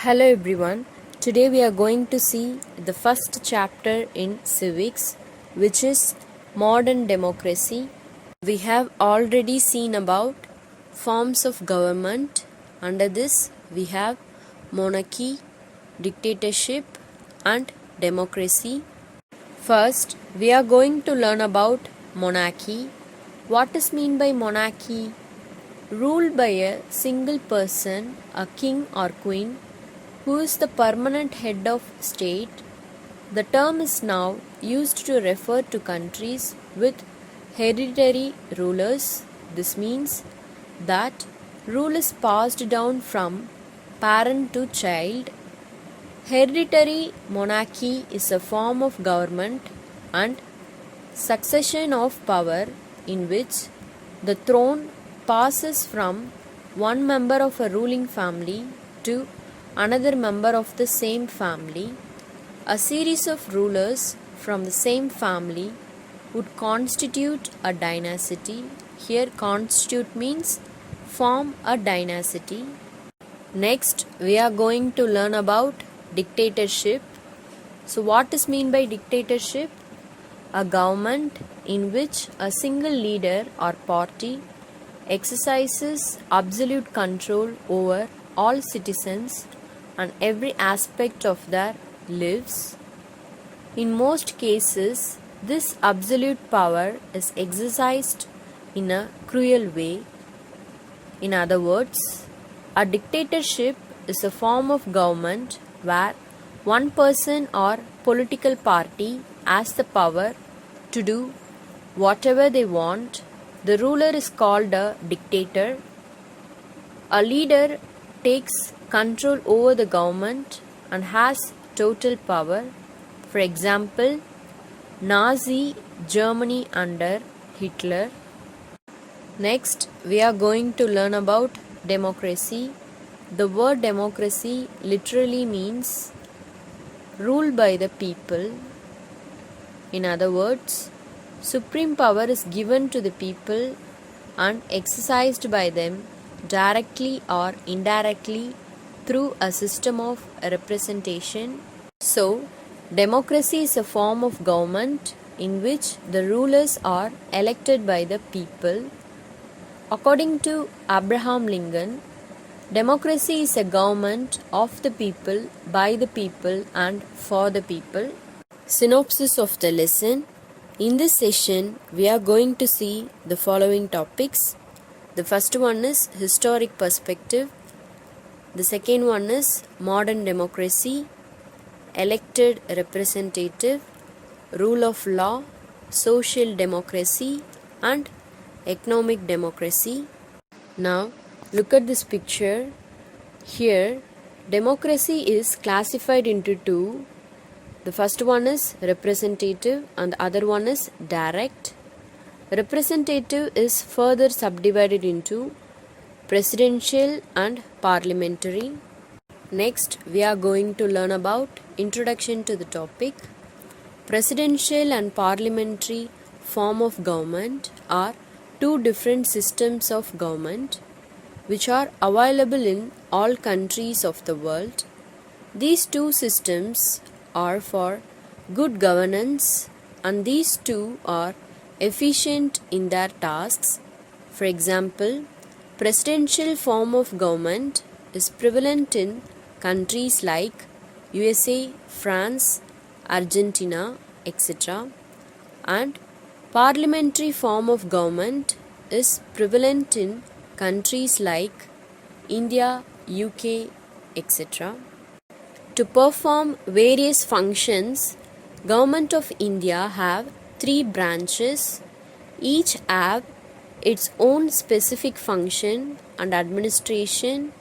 Hello everyone. Today we are going to see the first chapter in civics, which is modern democracy. We have already seen about forms of government. Under this, we have monarchy, dictatorship, and democracy. First, we are going to learn about monarchy. What is mean by monarchy? Ruled by a single person, a king or queen, who is the permanent head of state. The term is now used to refer to countries with hereditary rulers. This means that rule is passed down from parent to child. Hereditary monarchy is a form of government and succession of power in which the throne passes from one member of a ruling family to another member of the same family. A series of rulers from the same family would constitute a dynasty. Here, constitute means form a dynasty. Next, we are going to learn about dictatorship. So, what is mean by dictatorship? A government in which a single leader or party exercises absolute control over all citizens and every aspect of their lives. In most cases, this absolute power is exercised in a cruel way. In other words, a dictatorship is a form of government where one person or political party has the power to do whatever they want. The ruler is called a dictator. A leader takes control over the government and has total power. For example, Nazi Germany under Hitler. Next, we are going to learn about democracy. The word democracy literally means rule by the people. In other words, supreme power is given to the people and exercised by them directly or indirectly through a system of representation. So, democracy is a form of government in which the rulers are elected by the people. According to Abraham Lincoln, democracy is a government of the people, by the people, and for the people. Synopsis of the lesson. In this session, we are going to see the following topics. The first one is historic perspective. The second one is modern democracy, elected representative, rule of law, social democracy, and economic democracy. Now, look at this picture. Here, democracy is classified into two. The first one is representative and the other one is direct. Representative is further subdivided into presidential and parliamentary. Next, we are going to learn about introduction to the topic. Presidential and parliamentary form of government are two different systems of government which are available in all countries of the world. These two systems are for good governance and these two are efficient in their tasks. For example, presidential form of government is prevalent in countries like USA, France, Argentina, etc. and parliamentary form of government is prevalent in countries like India, UK, etc. To perform various functions, Government of India have three branches. Each have its own specific function and administration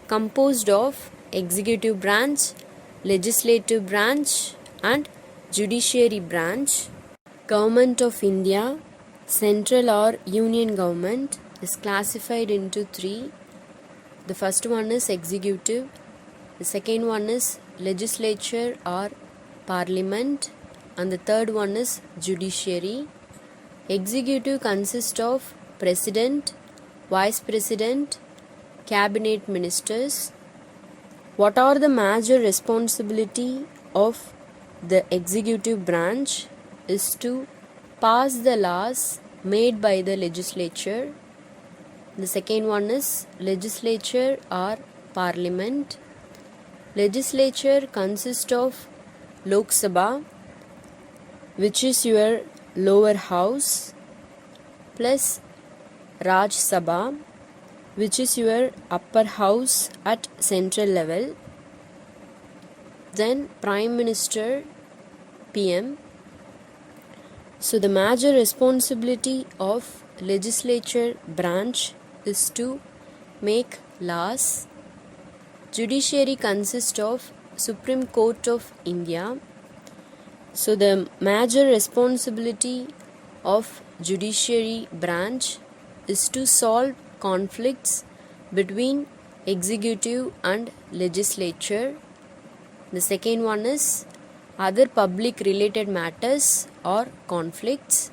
composed of executive branch, legislative branch and judiciary branch. Government of India, central or union government, is classified into three. The first one is executive, the second one is legislature or parliament, and the third one is judiciary. Executive consists of president, vice president, cabinet ministers. What are the major responsibility of the executive branch is to pass the laws made by the legislature. The second one is legislature or parliament. Legislature consists of Lok Sabha, which is your lower house, plus Raj Sabha, which is your upper house at central level, then Prime Minister, PM. So the major responsibility of legislature branch is to make laws. Judiciary consists of Supreme Court of India. So the major responsibility of judiciary branch is to solve conflicts between executive and legislature. The second one is other public related matters or conflicts.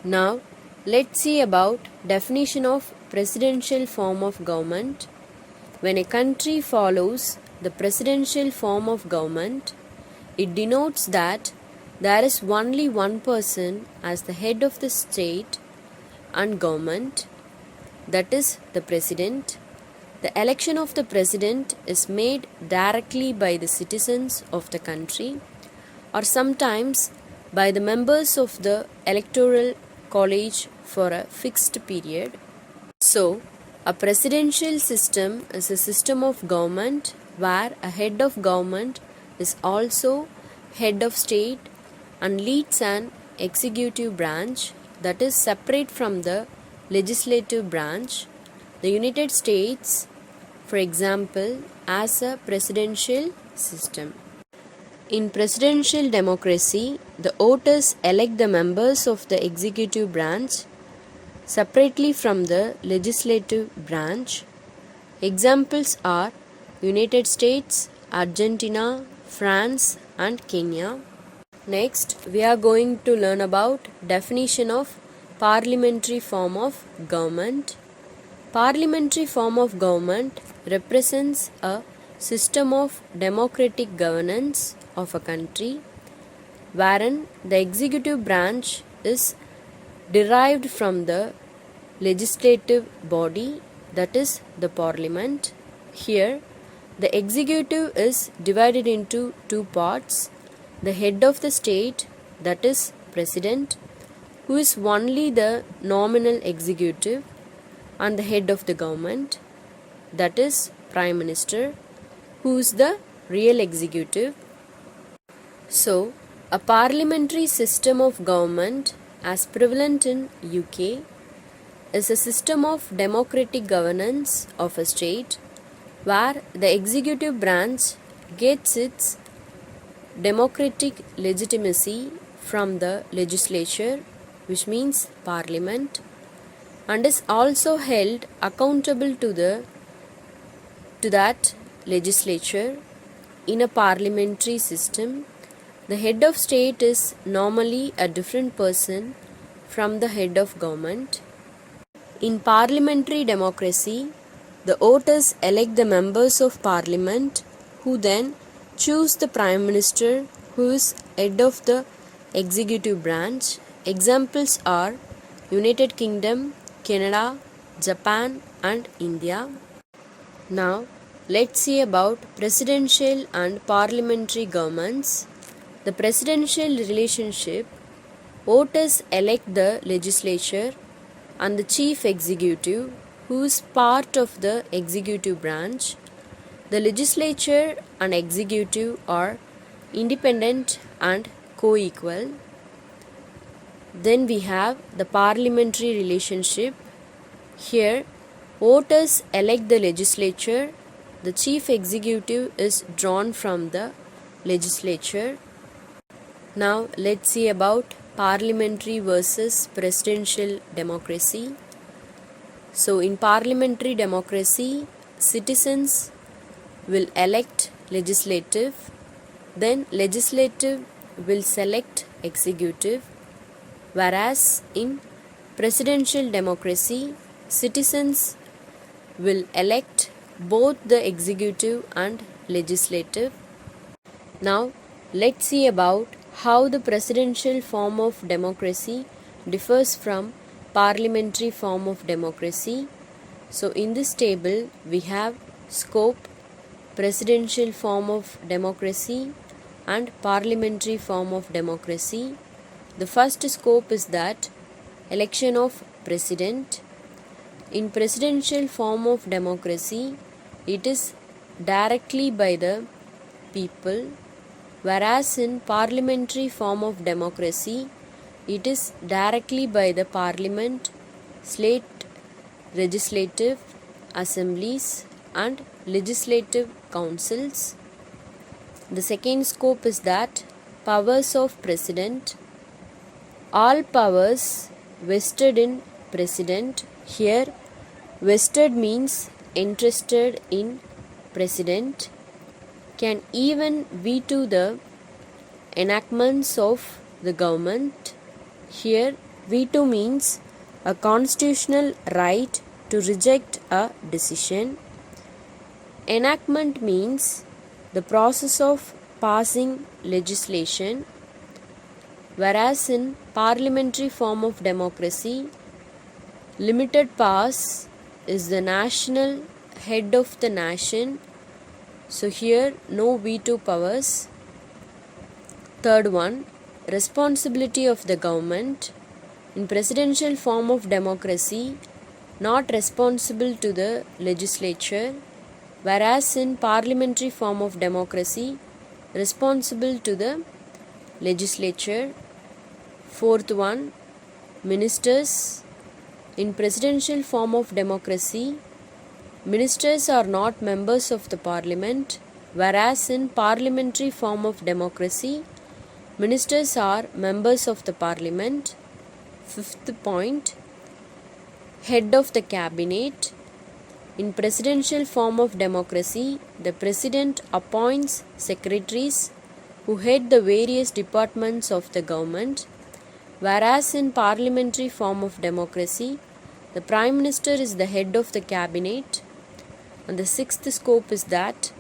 Now let's see about definition of presidential form of government. When a country follows the presidential form of government, it denotes that there is only one person as the head of the state and government, that is the president. The election of the president is made directly by the citizens of the country or sometimes by the members of the electoral college for a fixed period. So, a presidential system is a system of government where a head of government is also head of state and leads an executive branch that is separate from the legislative branch. The United States, for example, has a presidential system. In presidential democracy, the voters elect the members of the executive branch separately from the legislative branch. Examples are United States, Argentina, France, and Kenya. Next, we are going to learn about definition of parliamentary form of government. Parliamentary form of government represents a system of democratic governance of a country wherein the executive branch is derived from the legislative body, that is the parliament. Here, the executive is divided into two parts: the head of the state, that is president, who is only the nominal executive, and the head of the government, that is prime minister, who is the real executive. So, a parliamentary system of government as prevalent in UK is a system of democratic governance of a state where the executive branch gets its democratic legitimacy from the legislature, which means parliament, and is also held accountable to that legislature. In a parliamentary system, the head of state is normally a different person from the head of government. In parliamentary democracy, the voters elect the members of parliament who then choose the prime minister, who is head of the executive branch. Examples are United Kingdom, Canada, Japan, and India. Now, let's see about presidential and parliamentary governments. The presidential relationship: voters elect the legislature and the chief executive, who is part of the executive branch. The legislature and executive are independent and co-equal. Then we have the parliamentary relationship. Here, voters elect the legislature. The chief executive is drawn from the legislature. Now, let's see about parliamentary versus presidential democracy. So, in parliamentary democracy, citizens will elect legislative, then legislative will select executive, whereas in presidential democracy, citizens will elect both the executive and legislative. Now, let's see about how the presidential form of democracy differs from parliamentary form of democracy. So, in this table, we have scope, presidential form of democracy and parliamentary form of democracy. The first scope is that election of president. In presidential form of democracy, it is directly by the people, whereas in parliamentary form of democracy, it is directly by the parliament, state legislative assemblies and legislative councils. The second scope is that powers of president. All powers vested in president. Here vested means entrusted in president, can even veto the enactments of the government. Here veto means a constitutional right to reject a decision. Enactment means the process of passing legislation, whereas in parliamentary form of democracy, limited powers is the national head of the nation. So here no veto powers. Third one, responsibility of the government. In presidential form of democracy, not responsible to the legislature, whereas in parliamentary form of democracy, responsible to the legislature. Fourth one, ministers. In presidential form of democracy, ministers are not members of the parliament, whereas in parliamentary form of democracy, ministers are members of the parliament. Fifth point, head of the cabinet. In presidential form of democracy, the president appoints secretaries who head the various departments of the government, whereas in parliamentary form of democracy, the prime minister is the head of the cabinet. And the sixth scope is that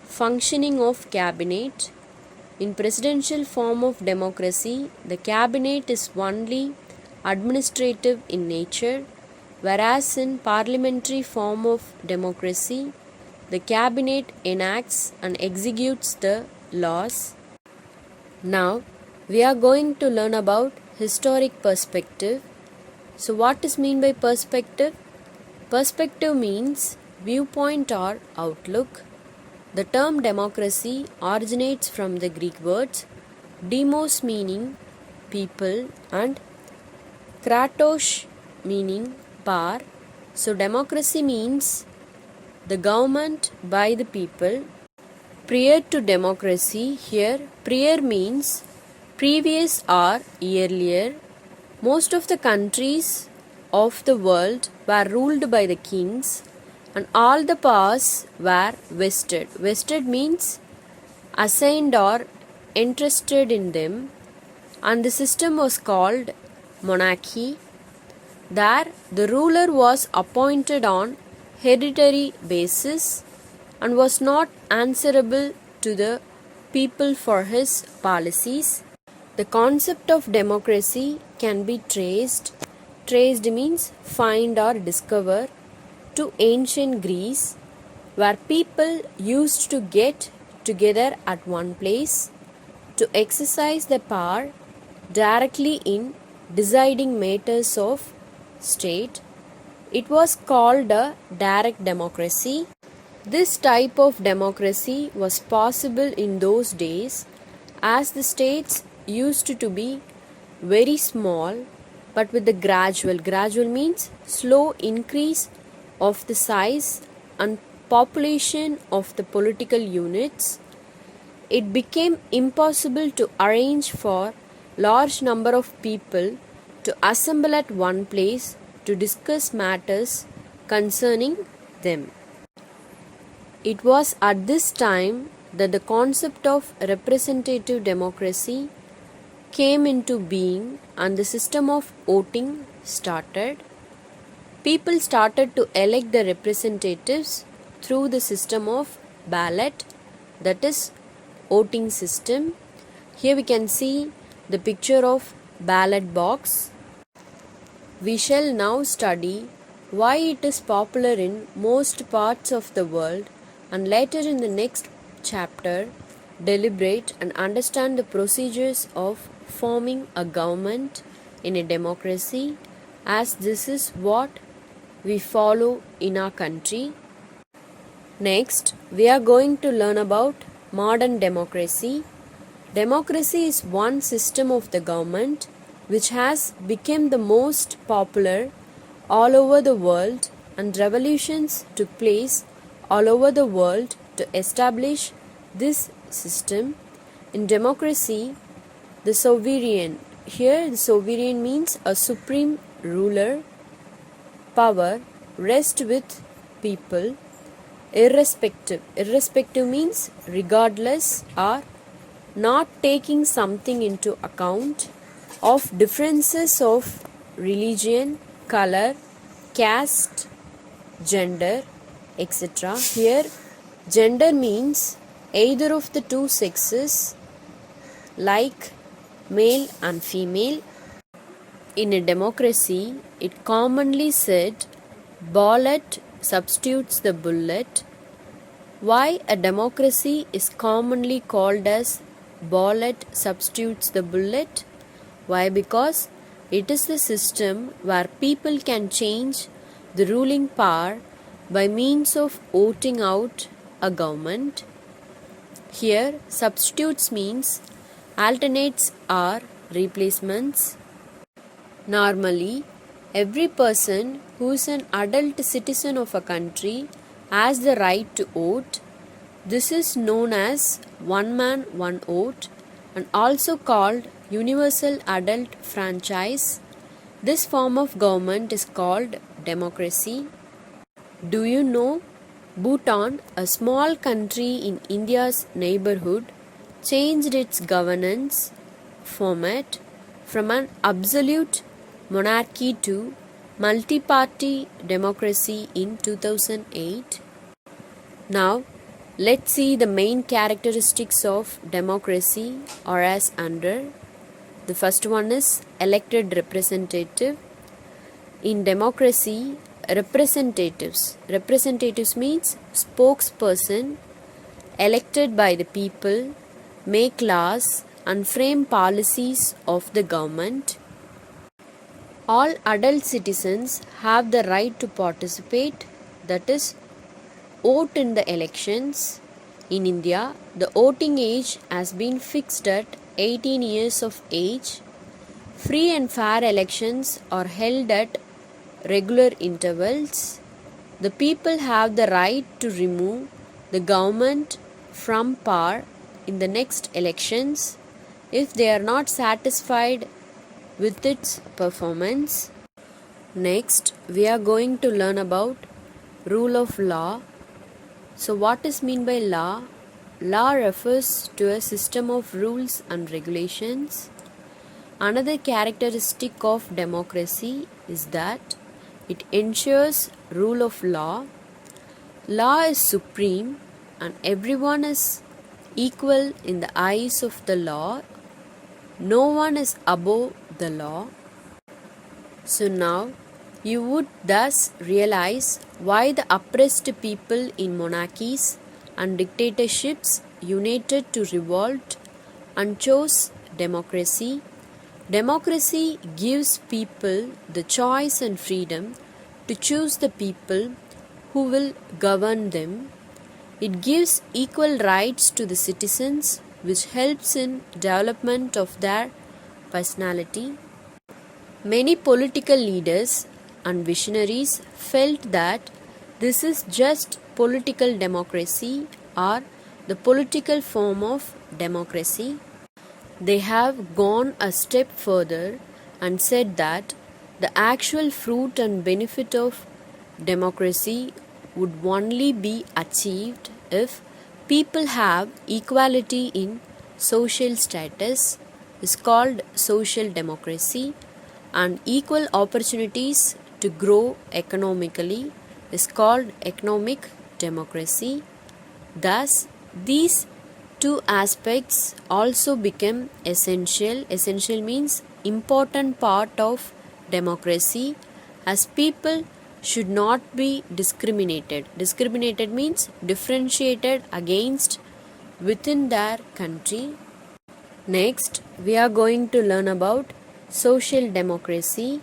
functioning of cabinet. In presidential form of democracy, the cabinet is only administrative in nature, whereas in parliamentary form of democracy, the cabinet enacts and executes the laws. Now, we are going to learn about historic perspective. So, what is mean by perspective? Perspective means viewpoint or outlook. The term democracy originates from the Greek words demos meaning people and kratos meaning power. So democracy means the government by the people. Prior to democracy, here prior means previous or earlier. Most of the countries of the world were ruled by the kings and all the powers were vested. Vested means assigned or entrusted in them, and the system was called monarchy. There the ruler was appointed on hereditary basis and was not answerable to the people for his policies. The concept of democracy can be traced means find or discover, to ancient Greece, where people used to get together at one place to exercise the power directly in deciding matters of state. It was called a direct democracy. This type of democracy was possible in those days as the states used to be very small, but with the gradual means slow increase of the size and population of the political units, it became impossible to arrange for large number of people to assemble at one place to discuss matters concerning them. It was at this time that the concept of representative democracy came into being and the system of voting started. People started to elect the representatives through the system of ballot, that is voting system. Here we can see the picture of ballot box. We shall now study why it is popular in most parts of the world, and later in the next chapter deliberate and understand the procedures of forming a government in a democracy, as this is what we follow in our country. Next, we are going to learn about modern democracy. Democracy is one system of the government which has become the most popular all over the world, and revolutions took place all over the world to establish this system. In democracy, the sovereign, here the sovereign means a supreme ruler, power rests with people irrespective. Irrespective means regardless or not taking something into account of differences of religion, color, caste, gender, etc. Here, gender means either of the two sexes, like male and female. In a democracy, it commonly said ballot substitutes the bullet. Why a democracy is commonly called as ballot substitutes the bullet? Why? Because it is the system where people can change the ruling power by means of voting out a government. Here, substitutes means alternates or replacements. Normally, every person who is an adult citizen of a country has the right to vote. This is known as one man, one vote, and also called universal adult franchise. This form of government is called democracy. Do you know Bhutan, a small country in India's neighborhood, changed its governance format from an absolute monarchy to multi-party democracy in 2008. Now, let's see the main characteristics of democracy are as under. The first one is elected representative. In democracy, representatives means spokesperson elected by the people make laws and frame policies of the government. All adult citizens have the right to participate, that is, vote in the elections. In India, the voting age has been fixed at 18 years of age. Free and fair elections are held at regular intervals. The people have the right to remove the government from power in the next elections if they are not satisfied with its performance. Next, we are going to learn about rule of law. So, what is meant by law? Law refers to a system of rules and regulations. Another characteristic of democracy is that it ensures rule of law. Law is supreme and everyone is equal in the eyes of the law. No one is above the law. So now you would thus realize why the oppressed people in monarchies and dictatorships united to revolt and chose democracy. Democracy gives people the choice and freedom to choose the people who will govern them. It gives equal rights to the citizens, which helps in development of their personality. Many political leaders and visionaries felt that this is just political democracy or the political form of democracy. They have gone a step further and said that the actual fruit and benefit of democracy would only be achieved if people have equality in social status, is called social democracy, and equal opportunities to grow economically is called economic democracy. Thus, these two aspects also become essential. Essential means important part of democracy, as people should not be discriminated. Discriminated means differentiated against within their country. Next, we are going to learn about social democracy.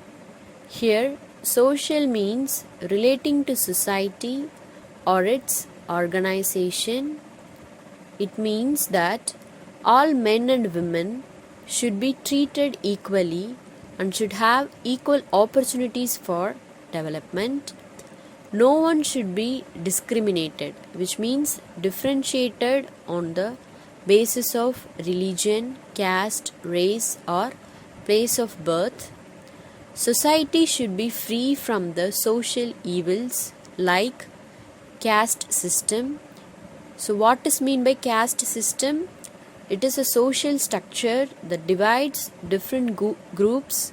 Here, social means relating to society or its organization. It means that all men and women should be treated equally and should have equal opportunities for development. No one should be discriminated, which means differentiated on the basis of religion, caste, race, or place of birth. Society should be free from the social evils like caste system. So what is meant by caste system? It is a social structure that divides different groups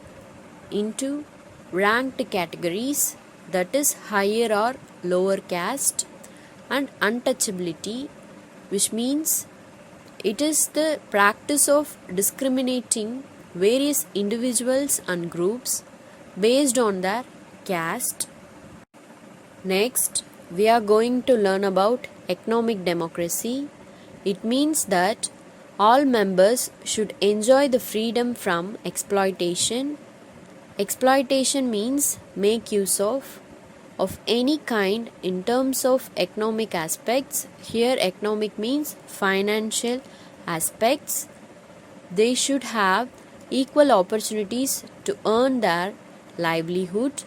into ranked categories, that is higher or lower caste, and untouchability, which means it is the practice of discriminating various individuals and groups based on their caste. Next, we are going to learn about economic democracy. It means that all members should enjoy the freedom from exploitation. Exploitation means make use of any kind in terms of economic aspects. Here economic means financial aspects. They should have equal opportunities to earn their livelihood.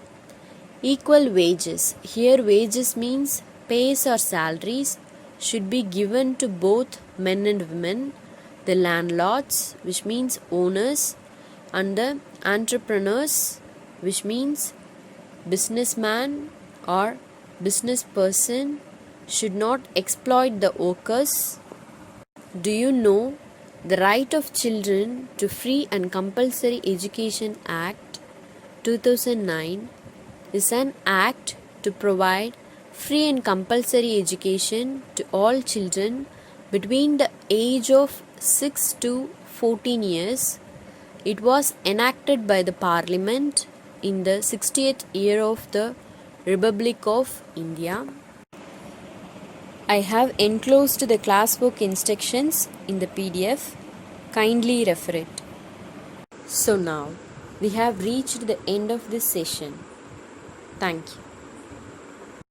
Equal wages. Here wages means pays or salaries should be given to both men and women. The landlords, which means owners, and the entrepreneurs, which means businessman or business person, should not exploit the workers. Do you know the Right of Children to Free and Compulsory Education Act 2009 is an act to provide free and compulsory education to all children between the age of 6 to 14 years. It was enacted by the Parliament in the 60th year of the Republic of India. I have enclosed the classwork instructions in the PDF. Kindly refer it. So now we have reached the end of this session. Thank you.